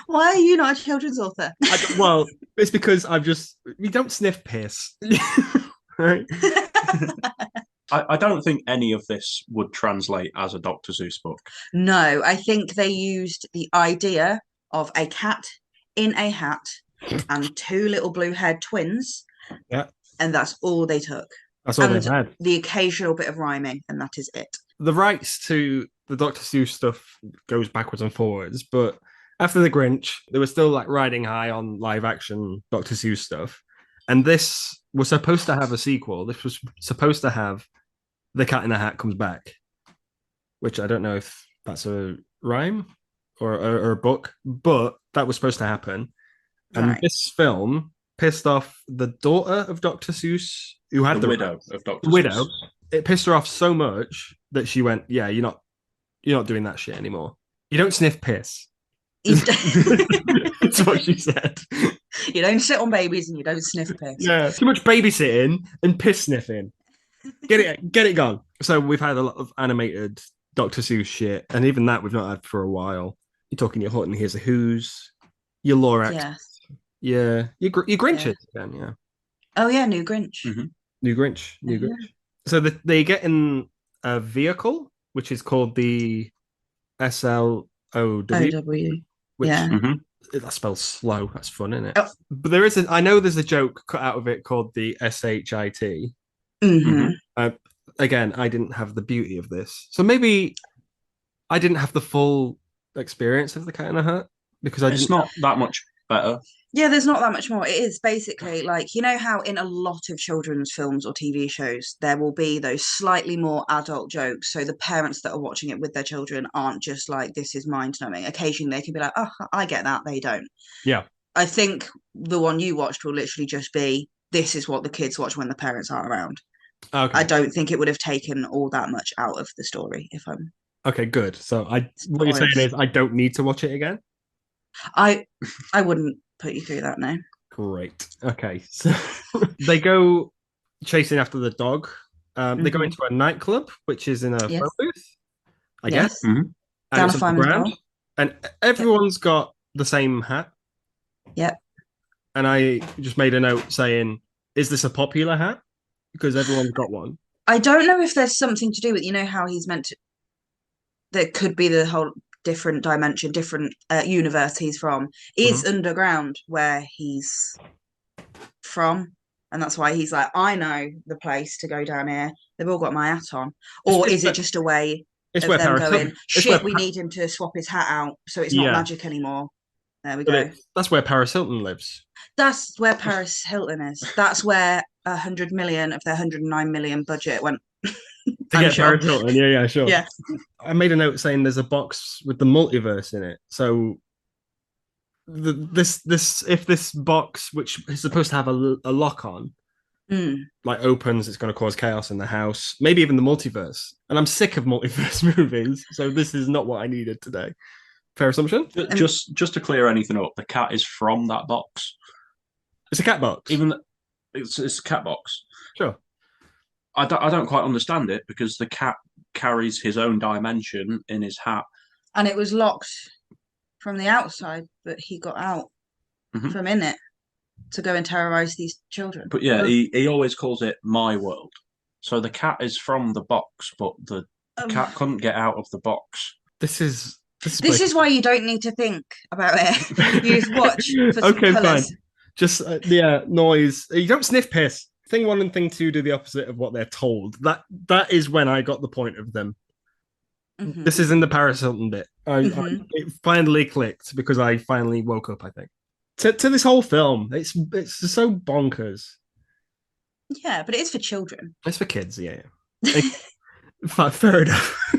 Why are you not a children's author?
Well, it's because we don't sniff piss, right?
I don't think any of this would translate as a Dr. Seuss book.
No, I think they used the idea of a cat in a hat and 2 little blue-haired twins.
Yeah.
And that's all they took.
That's all they had.
The occasional bit of rhyming, and that is it. The
rights to the Dr. Seuss stuff goes backwards and forwards, but after the Grinch, they were still like riding high on live action Dr. Seuss stuff. And this was supposed to have a sequel. This was supposed to have The Cat in the Hat Comes Back, which I don't know if that's a rhyme or a book, but that was supposed to happen. And this film pissed off the daughter of Dr. Seuss, who had the
widow of Dr. Seuss.
It pissed her off so much that she went, "Yeah, you're not doing that shit anymore. You don't sniff piss." That's what she said.
You don't sit on babies and you don't sniff piss.
Yeah, too much babysitting and piss sniffing. Get it gone. So we've had a lot of animated Dr. Seuss shit, and even that we've not had for a while. You're talking your Houghton Here's a Who's, your Lorax. Yeah, your Grinches again, yeah.
Oh yeah, New Grinch.
Mm-hmm. New Grinch. So they get in a vehicle which is called the SLOW. Which, that spells slow. That's fun, isn't it? Oh. But I know there's a joke cut out of it called the SHIT.
Mm-hmm.
Again, I didn't have the beauty of this, so maybe I didn't have the full experience of The Cat in the Hat because it's
not that much better.
Yeah, there's not that much more. It is basically like, you know how in a lot of children's films or TV shows, there will be those slightly more adult jokes. So the parents that are watching it with their children aren't just like, this is mind-numbing. Occasionally they can be like, oh, I get that. They don't.
Yeah.
I think the one you watched will literally just be, this is what the kids watch when the parents aren't around.
Okay.
I don't think it would have taken all that much out of the story if I'm...
Okay, good. So what you're saying is I don't need to watch it again?
I wouldn't put you through that now.
Great. Okay. So they go chasing after the dog. They go into a nightclub, which is in a phone booth, I guess.
Mm-hmm.
Down a fireman's pole.
And everyone's got the same hat.
Yep.
And I just made a note saying, is this a popular hat? Because everyone's got one.
I don't know if there's something to do with, how he's meant to, that could be the whole different dimension, different universe he's from is underground where he's from. And that's why he's like, I know the place to go down here. They've all got my hat on. Or is it just a way of them going, shit, we need him to swap his hat out so it's not magic anymore? There we go.
That's where Paris Hilton lives.
That's where Paris Hilton is. That's where 100 million of their 109 million budget went.
To get Paris Hilton, yeah, sure.
Yeah.
I made a note saying there's a box with the multiverse in it. So if this box, which is supposed to have a lock on, like opens, it's going to cause chaos in the house, maybe even the multiverse. And I'm sick of multiverse movies, so this is not what I needed today. Fair assumption?
Just to clear anything up, the cat is from that box.
It's a cat box.
It's a cat box.
Sure.
I don't quite understand it because the cat carries his own dimension in his hat.
And it was locked from the outside, but he got out from in it to go and terrorize these children.
But yeah, he always calls it my world. So the cat is from the box, but the cat couldn't get out of the box.
This is
why you don't need to think about it. You just watch for some colours.
Fine. Just noise. You don't sniff piss. Thing 1 and thing 2 do the opposite of what they're told. That is when I got the point of them. This is in the Paris Hilton bit. It finally clicked because I finally woke up, I think. To this whole film, it's so bonkers.
Yeah, but it is for children.
It's for kids, yeah. Fair enough.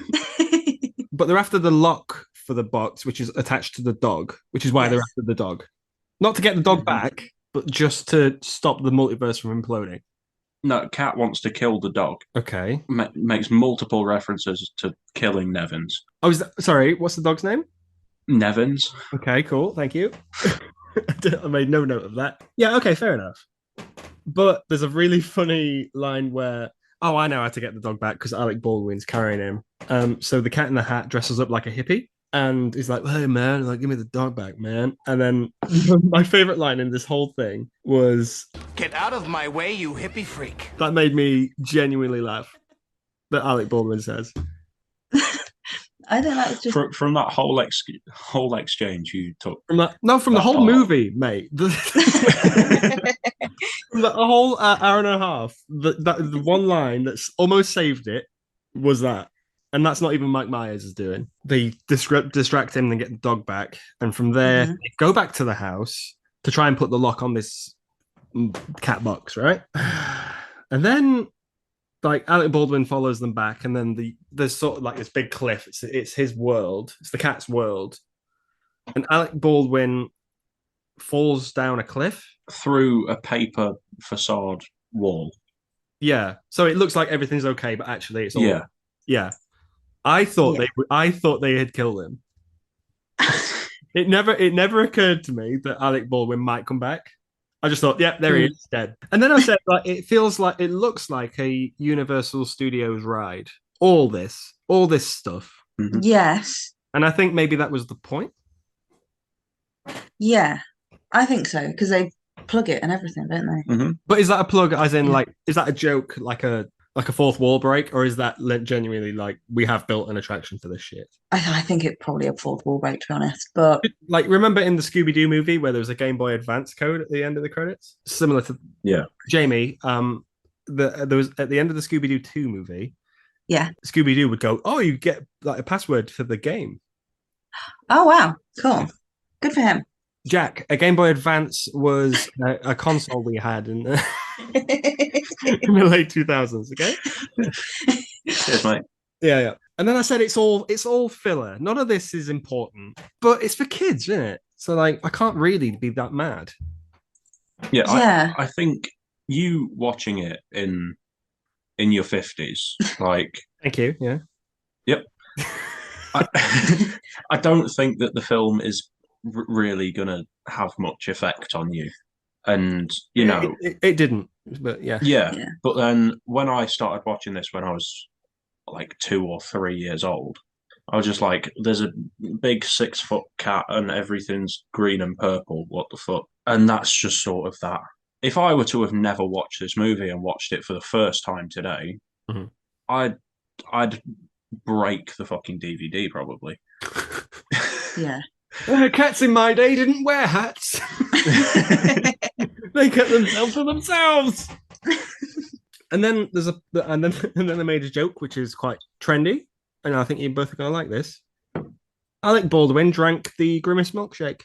But they're after the lock for the box, which is attached to the dog, which is why they're after the dog. Not to get the dog back, but just to stop the multiverse from imploding.
No, Cat wants to kill the dog.
Okay.
Makes multiple references to killing Nevins.
Oh, sorry, what's the dog's name?
Nevins.
Okay, cool. Thank you. I made no note of that. Yeah, okay, fair enough. But there's a really funny line where, I know how to get the dog back because Alec Baldwin's carrying him. So the Cat in the Hat dresses up like a hippie and he's like, hey, man, give me the dog back, man. And then my favorite line in this whole thing was,
get out of my way, you hippie freak.
That made me genuinely laugh. That Alec Baldwin says.
I think that was just
from that whole exchange you took.
From the whole movie, mate. From the whole hour and a half. The one line that's almost saved it was that, and that's not even Mike Myers is doing. They distract him and get the dog back, and from there they go back to the house to try and put the lock on this cat box, right? And then, like, Alec Baldwin follows them back, and then there's sort of like this big cliff. It's his world. It's the cat's world, and Alec Baldwin falls down a cliff
through a paper facade wall.
Yeah, so it looks like everything's okay, but actually it's all yeah. I thought they had killed him. It never occurred to me that Alec Baldwin might come back. I just thought, there he is, dead. And then I said, like, it looks like a Universal Studios ride. All this stuff.
Yes.
And I think maybe that was the point.
Yeah, I think so, because they plug it and everything, don't they?
But is that a plug, as in, like, is that a joke, like a fourth wall break, or is that genuinely like, we have built an attraction for this shit?
I think it's probably a fourth wall break, to be honest. But
like, remember in the Scooby-Doo movie where there was a Game Boy Advance code at the end of the credits, similar to Jamie. There was at the end of the Scooby-Doo 2 movie.
Yeah,
Scooby-Doo would go, "Oh, you get like a password for the game."
Oh wow, cool, good for him.
Jack, a Game Boy Advance was a console we had in the late 2000s. Okay.
Cheers, mate.
Yeah. And then I said it's all filler. None of this is important, but it's for kids, isn't it? So, like, I can't really be that mad.
Yeah. I think you watching it in your 50s, like.
Thank you. Yeah.
Yep. I don't think that the film is really gonna have much effect on you, and you know
it didn't. But
yeah. But then when I started watching this when I was like 2 or 3 years old, I was just like, there's a big 6-foot cat and everything's green and purple. What the fuck? And that's just sort of that. if I were to have never watched this movie and watched it for the first time today,
Mhm.
I'd break the fucking DVD probably.
Yeah.
Cats in my day didn't wear hats. They kept themselves to themselves. And then and then they made a joke which is quite trendy, and I think you both are gonna like this. Alec Baldwin drank the Grimace milkshake.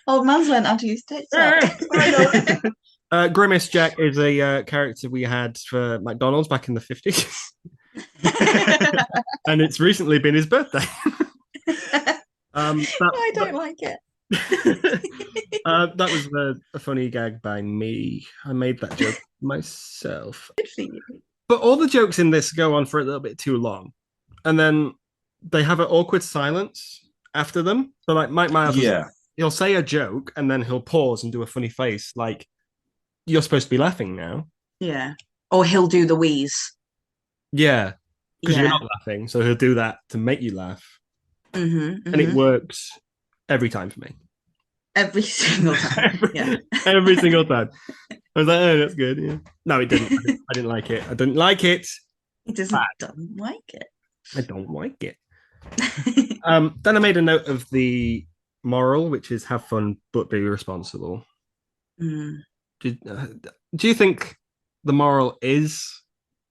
Old man's learned how to use TikTok.
Grimace Jack is a character we had for McDonald's back in the 50s. And it's recently been his birthday.
I don't like it.
That was a funny gag by me. I made that joke myself.
Good for you.
But all the jokes in this go on for a little bit too long. And then they have an awkward silence after them. So like Mike Myers, he'll say a joke and then he'll pause and do a funny face like, you're supposed to be laughing now.
Yeah. Or he'll do the wheeze.
Yeah. Because you're not laughing. So he'll do that to make you laugh. And it works every time for me.
Every single time.
Every single time. I was like, oh, that's good. Yeah. No, it didn't. I didn't like it. I didn't like it.
He doesn't like it.
I don't like it. Then I made a note of the moral, which is have fun but be responsible. Do you think the moral is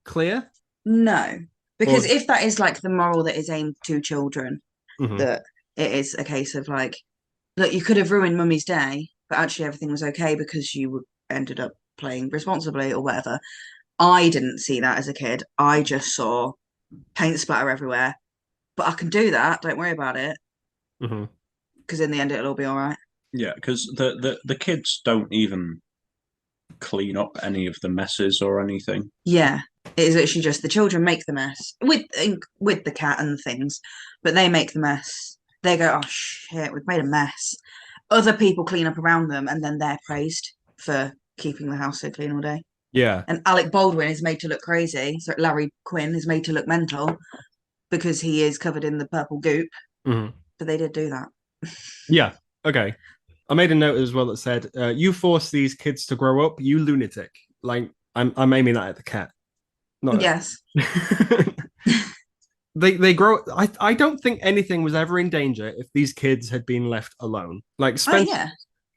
clear?
No, because if that is like the moral that is aimed to children, that it is a case of like, look, you could have ruined mummy's day, but actually everything was okay because you ended up playing responsibly or whatever. I didn't see that as a kid. I just saw paint splatter everywhere. But I can do that. Don't worry about it. Because in the end, it'll all be all right.
Yeah, because the kids don't even clean up any of the messes or anything.
Yeah, it is actually just the children make the mess with the cat and the things, but they make the mess. They go, oh shit, we've made a mess. Other people clean up around them, and then they're praised for keeping the house so clean all day.
Yeah.
And Alec Baldwin is made to look crazy. So Larry Quinn is made to look mental because he is covered in the purple goop. But they did do that.
Yeah. Okay. I made a note as well that said, "You force these kids to grow up, you lunatic." Like I'm aiming that at the cat. Not
yes.
They grow. I don't think anything was ever in danger if these kids had been left alone. Like Spencer,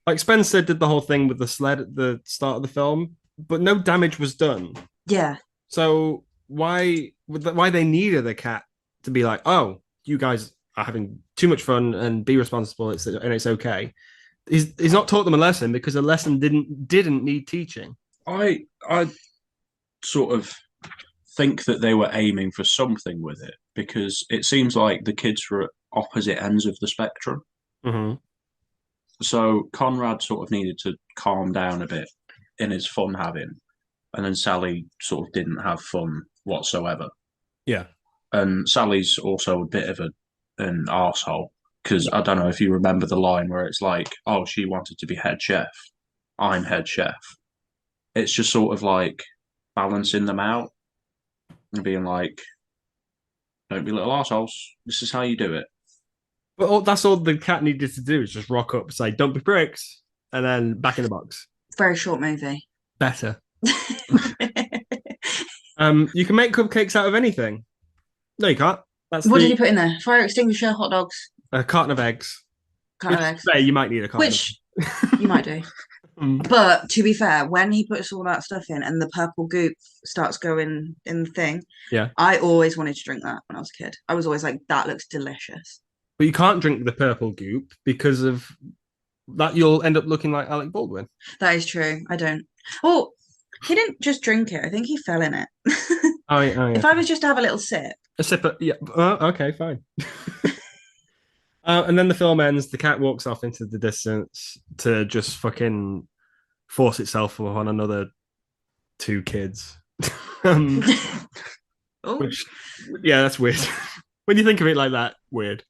like Spencer did the whole thing with the sled at the start of the film, but no damage was done.
Yeah.
So why they needed the cat to be like, oh, you guys are having too much fun and be responsible, and it's okay. He's not taught them a lesson because a lesson didn't need teaching.
I sort of think that they were aiming for something with it because it seems like the kids were at opposite ends of the spectrum. So Conrad sort of needed to calm down a bit in his fun having, and then Sally sort of didn't have fun whatsoever.
Yeah.
And Sally's also a bit of an arsehole because I don't know if you remember the line where it's like, oh, she wanted to be head chef. I'm head chef. It's just sort of like balancing them out and being like, don't be little arseholes. This is how you do it.
But that's all the cat needed to do is just rock up, say, don't be pricks, and then back in the box.
Very short movie.
Better. You can make cupcakes out of anything. No, you can't.
What did you put in there? Fire extinguisher, hot dogs.
A carton of eggs.
Carton of eggs.
You might need a carton.
Which you might do. But to be fair, when he puts all that stuff in and the purple goop starts going in the thing, I always wanted to drink that when I was a kid. I was always like, that looks delicious.
But you can't drink the purple goop because of that. You'll end up looking like Alec Baldwin.
That is true. I don't. Oh, he didn't just drink it. I think he fell in it.
Oh, yeah.
If I was just to have a little sip.
A sip of, yeah. Okay, fine. And then the film ends. The cat walks off into the distance to just fucking force itself on another two kids. Which, yeah, that's weird. When you think of it like that, weird.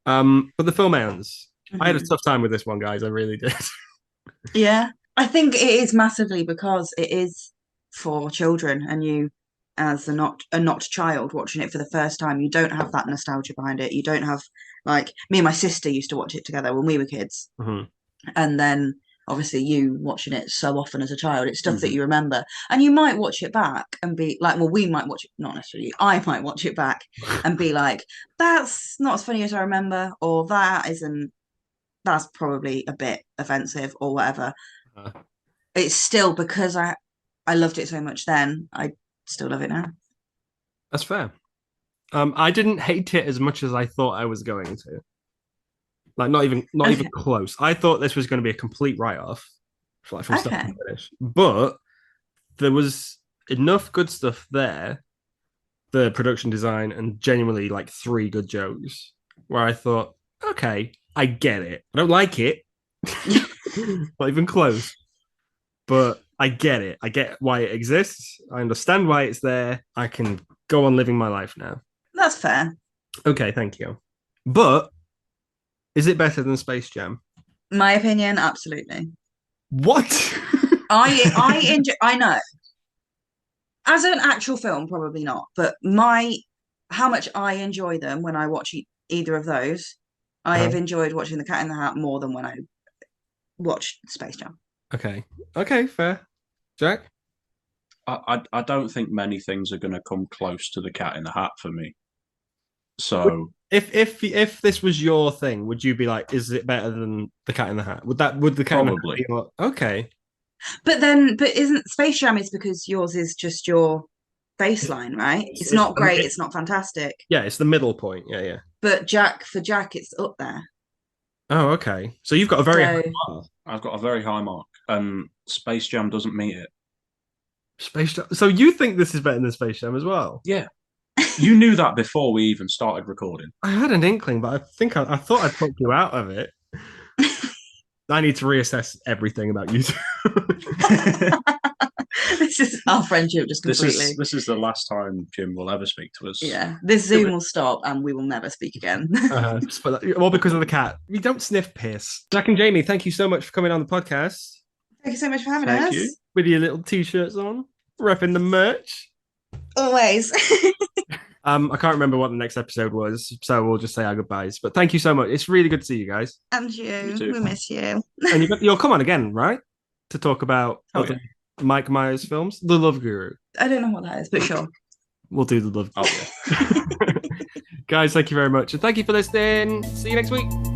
But the film ends. I had a tough time with this one, guys. I really did.
Yeah, I think it is massively because it is for children, and you, as a not child watching it for the first time, you don't have that nostalgia behind it. You don't have, like, me and my sister used to watch it together when we were kids. and then obviously you watching it so often as a child, it's stuff that you remember, and you might watch it back and be like, well, we might watch it, not necessarily you, I might watch it back and be like, that's not as funny as I remember, or that's probably a bit offensive or whatever. It's still, because I loved it so much then, I still love it now.
That's fair. I didn't hate it as much as I thought I was going to. Like, not even close. I thought this was going to be a complete write-off, like from start to finish. But there was enough good stuff there, the production design, and genuinely like 3 good jokes, where I thought, okay, I get it. I don't like it, not even close, but I get it. I get why it exists. I understand why it's there. I can go on living my life now.
That's fair.
Okay, thank you. But is it better than Space Jam?
My opinion, absolutely.
What?
I enjoy. I know. As an actual film, probably not. But how much I enjoy them when I watch either of those, I have enjoyed watching The Cat in the Hat more than when I watched Space Jam.
Okay, fair. Jack?
I don't think many things are going to come close to The Cat in the Hat for me. So
if this was your thing, would you be like, is it better than The Cat in the Hat? Would the Cat
probably
in the Hat be okay?
But isn't Space Jam is because yours is just your baseline, right? It's not great. It's not fantastic.
Yeah, it's the middle point. Yeah.
But for Jack, it's up there.
Oh, okay. So you've got a very high mark.
I've got a very high mark, and Space Jam doesn't meet it.
Space Jam. So you think this is better than Space Jam as well?
Yeah. You knew that before we even started recording.
I had an inkling, but I think I thought I'd talked you out of it. I need to reassess everything about you two.
This is our friendship just completely.
This is the last time Jim will ever speak to us.
Yeah, this Zoom will stop and we will never speak again.
All because of the cat. We don't sniff piss. Jack and Jamie, thank you so much for coming on the podcast.
Thank you so much for having us.
You.
With your little t-shirts on, repping the merch.
Always.
I can't remember what the next episode was, so we'll just say our goodbyes. But thank you so much. It's really good to see you guys.
And you. We miss you.
And you'll come on again, right? To talk about Mike Myers films, The Love Guru.
I don't know what that is, but sure.
We'll do The Love Guru. Guys, thank you very much. And thank you for listening. See you next week.